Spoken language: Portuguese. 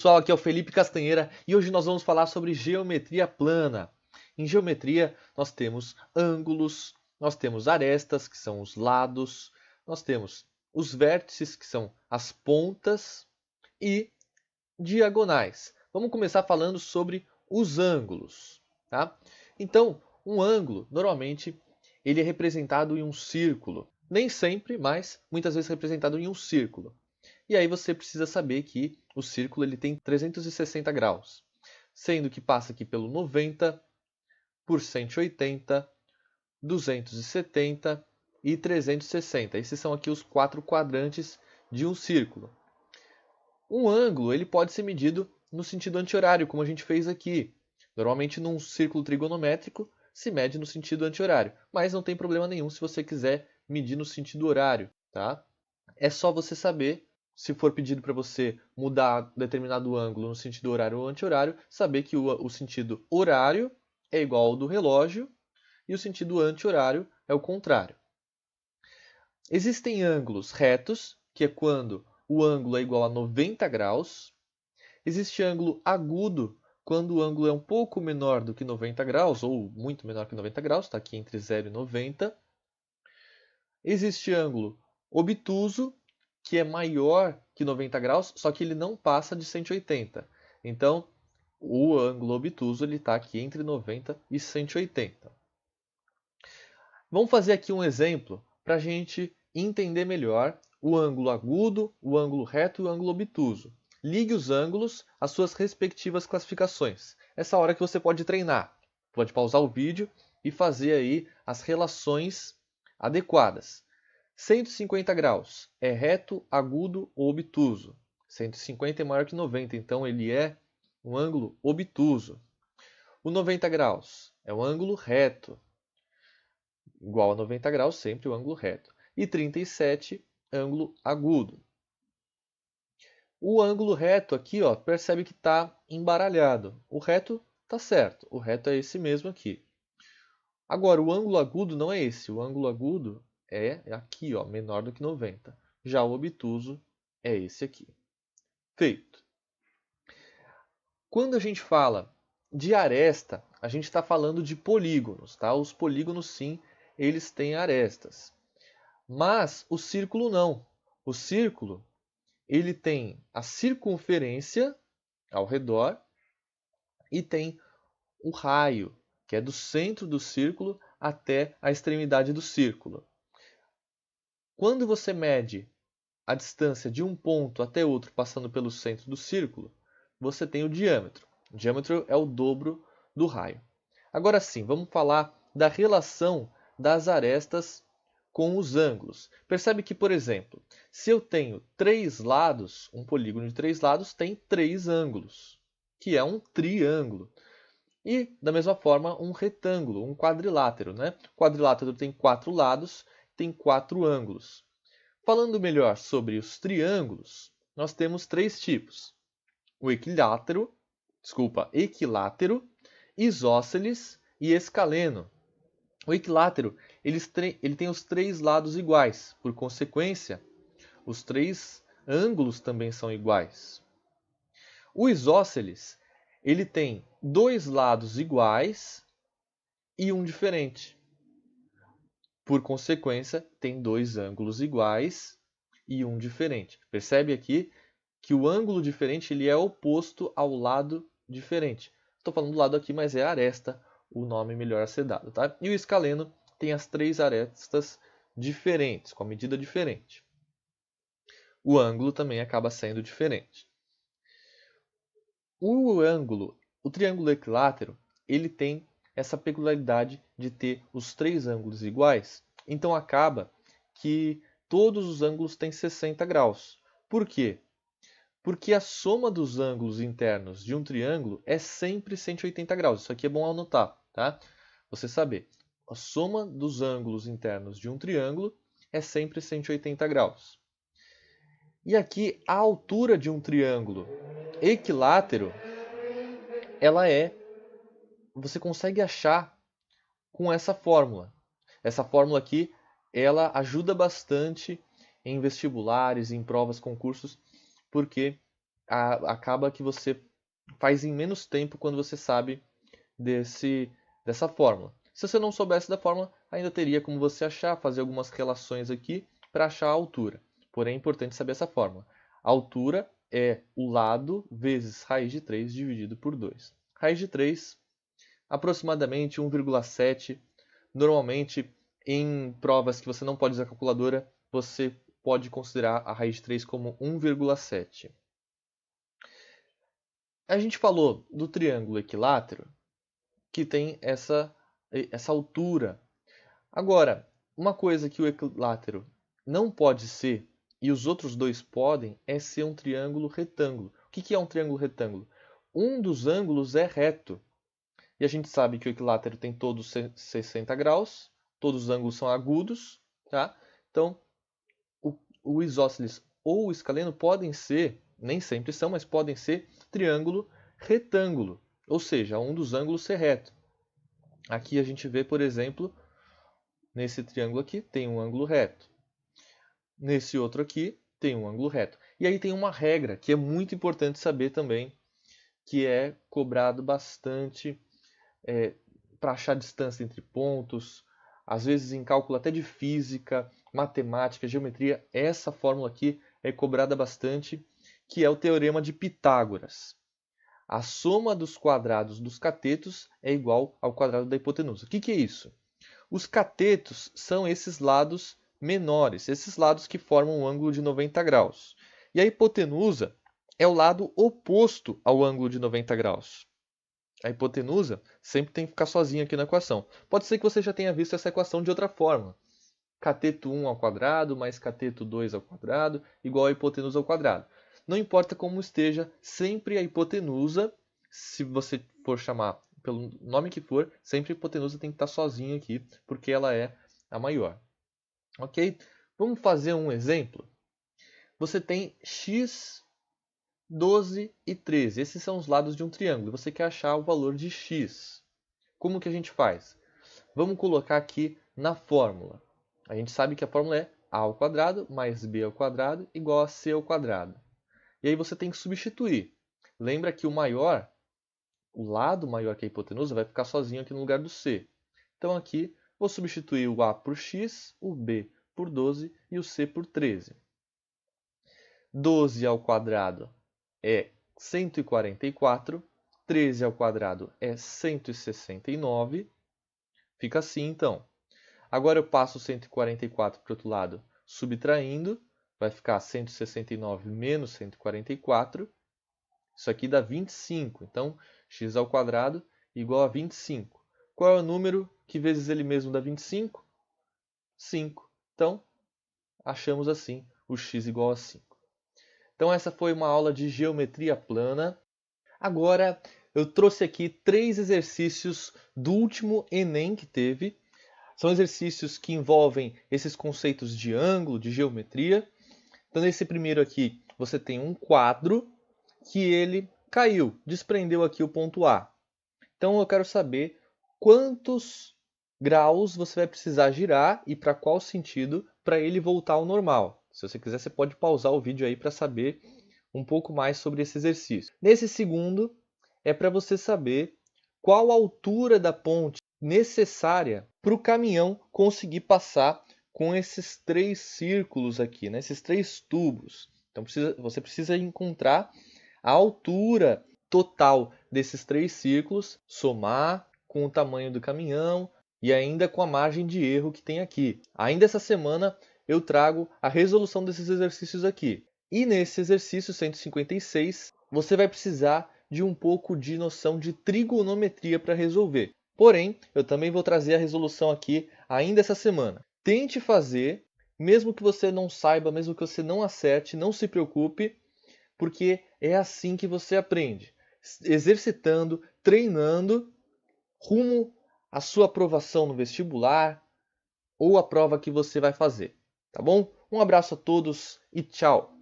pessoal, aqui é o Felipe Castanheira e hoje nós vamos falar sobre geometria plana. Em geometria nós temos ângulos, nós temos arestas, que são os lados, nós temos os vértices, que são as pontas, e diagonais. Vamos começar falando sobre os ângulos, tá? Então, um ângulo, normalmente, ele é representado em um círculo. Nem sempre, mas muitas vezes representado em um círculo. E aí você precisa saber que o círculo ele tem 360 graus, sendo que passa aqui pelo 90, por 180, 270 e 360. Esses são aqui os 4 quadrantes de um círculo. Um ângulo ele pode ser medido no sentido anti-horário, como a gente fez aqui. Normalmente, num círculo trigonométrico, se mede no sentido anti-horário, mas não tem problema nenhum se você quiser medir no sentido horário, tá? É só você saber, se for pedido para você mudar determinado ângulo no sentido horário ou anti-horário, saber que o sentido horário é igual ao do relógio e o sentido anti-horário é o contrário. Existem ângulos retos, que é quando o ângulo é igual a 90 graus. Existe ângulo agudo, quando o ângulo é um pouco menor do que 90 graus, ou muito menor que 90 graus, está aqui entre 0 e 90. Existe ângulo obtuso, que é maior que 90 graus, só que ele não passa de 180. Então, o ângulo obtuso está aqui entre 90 e 180. Vamos fazer aqui um exemplo para a gente entender melhor o ângulo agudo, o ângulo reto e o ângulo obtuso. Ligue os ângulos às suas respectivas classificações. Essa hora que você pode treinar. Pode pausar o vídeo e fazer aí as relações adequadas. 150 graus é reto, agudo ou obtuso. 150 é maior que 90, então ele é um ângulo obtuso. O 90 graus é um ângulo reto. Igual a 90 graus, sempre o ângulo reto. E 37, ângulo agudo. O ângulo reto aqui, ó, percebe que está embaralhado. O reto está certo, o reto é esse mesmo aqui. Agora, o ângulo agudo não é esse. O ângulo agudo é aqui, ó, menor do que 90. Já o obtuso é esse aqui. Feito. Quando a gente fala de aresta, a gente está falando de polígonos, tá? Os polígonos, sim, eles têm arestas. Mas o círculo não. O círculo, ele tem a circunferência ao redor e tem o raio, que é do centro do círculo até a extremidade do círculo. Quando você mede a distância de um ponto até outro passando pelo centro do círculo, você tem o diâmetro. O diâmetro é o dobro do raio. Agora sim, vamos falar da relação das arestas com os ângulos. Percebe que, por exemplo, se eu tenho 3 lados, um polígono de 3 lados tem 3 ângulos, que é um triângulo. E, da mesma forma, um retângulo, um quadrilátero, né? O quadrilátero tem 4 lados, tem 4 ângulos. Falando melhor sobre os triângulos, nós temos 3 tipos. O equilátero, isósceles e escaleno. O equilátero ele tem os 3 lados iguais, por consequência, os 3 ângulos também são iguais. O isósceles ele tem 2 lados iguais e um diferente. Por consequência, tem 2 ângulos iguais e um diferente. Percebe aqui que o ângulo diferente ele é oposto ao lado diferente. Estou falando do lado aqui, mas é aresta o nome melhor a ser dado, tá? E o escaleno tem as 3 arestas diferentes, com a medida diferente. O ângulo também acaba sendo diferente. O triângulo equilátero, ele tem essa peculiaridade de ter os 3 ângulos iguais, então acaba que todos os ângulos têm 60 graus. Por quê? Porque a soma dos ângulos internos de um triângulo é sempre 180 graus. Isso aqui é bom anotar, tá? Você saber. A soma dos ângulos internos de um triângulo é sempre 180 graus. E aqui a altura de um triângulo equilátero, você consegue achar com essa fórmula. Essa fórmula aqui, ela ajuda bastante em vestibulares, em provas, concursos, porque acaba que você faz em menos tempo quando você sabe dessa fórmula. Se você não soubesse da fórmula, ainda teria como você achar, fazer algumas relações aqui para achar a altura. Porém, é importante saber essa fórmula. A altura é o lado vezes raiz de 3 dividido por 2. Raiz de 3, aproximadamente 1,7. Normalmente, em provas que você não pode usar calculadora, você pode considerar a raiz de 3 como 1,7. A gente falou do triângulo equilátero, que tem essa altura. Agora, uma coisa que o equilátero não pode ser, e os outros dois podem, é ser um triângulo retângulo. O que é um triângulo retângulo? Um dos ângulos é reto. E a gente sabe que o equilátero tem todos 60 graus, todos os ângulos são agudos, tá? Então, o isósceles ou o escaleno podem ser, nem sempre são, mas podem ser triângulo retângulo, ou seja, um dos ângulos ser reto. Aqui a gente vê, por exemplo, nesse triângulo aqui tem um ângulo reto. Nesse outro aqui tem um ângulo reto. E aí tem uma regra que é muito importante saber também, que é cobrado bastante para achar distância entre pontos, às vezes em cálculo até de física, matemática, geometria, essa fórmula aqui é cobrada bastante, que é o teorema de Pitágoras. A soma dos quadrados dos catetos é igual ao quadrado da hipotenusa. O que é isso? Os catetos são esses lados menores, esses lados que formam um ângulo de 90 graus. E a hipotenusa é o lado oposto ao ângulo de 90 graus. A hipotenusa sempre tem que ficar sozinha aqui na equação. Pode ser que você já tenha visto essa equação de outra forma. Cateto 1 ao quadrado mais cateto 2 ao quadrado igual a hipotenusa ao quadrado. Não importa como esteja, sempre a hipotenusa, se você for chamar pelo nome que for, sempre a hipotenusa tem que estar sozinha aqui, porque ela é a maior. Ok? Vamos fazer um exemplo? Você tem x, 12 e 13. Esses são os lados de um triângulo. Você quer achar o valor de x. Como que a gente faz? Vamos colocar aqui na fórmula. A gente sabe que a fórmula é a ao quadrado mais b ao quadrado igual a c ao quadrado. E aí você tem que substituir. Lembra que o lado maior que a hipotenusa vai ficar sozinho aqui no lugar do c. Então aqui vou substituir o a por x, o b por 12 e o c por 13. 12 ao quadrado é 144, 13 ao quadrado é 169. Fica assim, então. Agora eu passo 144 para o outro lado, subtraindo, vai ficar 169 menos 144. Isso aqui dá 25. Então, x ao quadrado igual a 25. Qual é o número que vezes ele mesmo dá 25? 5. Então, achamos assim o x igual a 5. Então, essa foi uma aula de geometria plana. Agora, eu trouxe aqui 3 exercícios do último Enem que teve. São exercícios que envolvem esses conceitos de ângulo, de geometria. Então, nesse primeiro aqui, você tem um quadro que ele caiu, desprendeu aqui o ponto A. Então, eu quero saber quantos graus você vai precisar girar e para qual sentido para ele voltar ao normal. Se você quiser, você pode pausar o vídeo aí para saber um pouco mais sobre esse exercício. Nesse segundo, é para você saber qual a altura da ponte necessária para o caminhão conseguir passar com esses 3 círculos aqui, né? Esses 3 tubos. Então você precisa encontrar a altura total desses 3 círculos, somar com o tamanho do caminhão e ainda com a margem de erro que tem aqui. Ainda essa semana eu trago a resolução desses exercícios aqui. E nesse exercício 156, você vai precisar de um pouco de noção de trigonometria para resolver. Porém, eu também vou trazer a resolução aqui ainda essa semana. Tente fazer, mesmo que você não saiba, mesmo que você não acerte, não se preocupe, porque é assim que você aprende. Exercitando, treinando, rumo à sua aprovação no vestibular ou a prova que você vai fazer. Tá bom? Um abraço a todos e tchau!